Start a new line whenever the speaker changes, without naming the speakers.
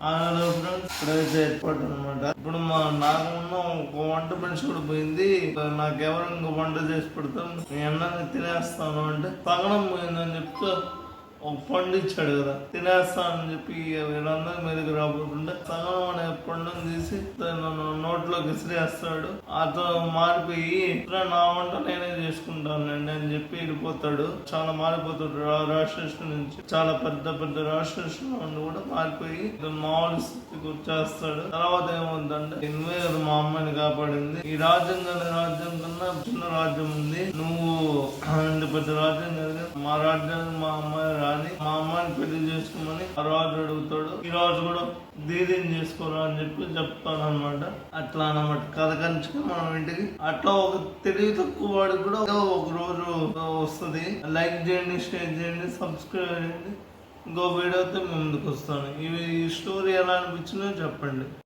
Hello friends, ఇప్పుడైతే ఏర్పాటు అనమాట. ఇప్పుడు నాకున్న ఒక వంట మనిషి కూడా పోయింది. నాకెవరు ఇంకో వంట చేసి పెడతాం, మీ అన్నాన్ని తినేస్తాను అంటే సగనం పోయిందని చెప్తే ఒక పండు ఇచ్చాడు కదా, తినేస్తానని చెప్పి వీళ్ళందరి మీదకి రాబోతుంటే సగం అనే పండుని తీసి నన్ను నోట్లోకి విసిరేస్తాడు. అతను మారిపోయి నా వంట నేనే చేసుకుంటానండి అని చెప్పి వెళ్ళిపోతాడు. చాలా మారిపోతాడు. రాక్షసు నుంచి చాలా పెద్ద పెద్ద రాక్షసు కూడా మారిపోయి మామూలు స్థితికి వచ్చేస్తాడు. తర్వాత ఏమవుతుందంటే నువ్వే కదా మా అమ్మాయిని కాపాడింది, ఈ రాజ్యం కన్నా చిన్న రాజ్యం ఉంది, నువ్వు పెద్ద రాజ్యం కలిగి మా రాజ్యానికి మా అమ్మాయి రాని మా అమ్మాయిని పెళ్లి చేసుకోమని ఆ రాజు అడుగుతాడు. ఈ రాజు కూడా ధీర్యం చేసుకోరా అని చెప్పి చెప్తాడు అనమాట. అట్లా అనమాట కథ కంచుగా మనం ఇంటికి అట్లా ఒక తెలివి తక్కువ వాడికి కూడా ఒక రోజు వస్తుంది. లైక్ చేయండి, షేర్ చేయండి, సబ్స్క్రైబ్ చేయండి. ఇంకో వీడియోతో ముందుకు వస్తాను. ఈ స్టోరీ ఎలా అనిపించిందో చెప్పండి.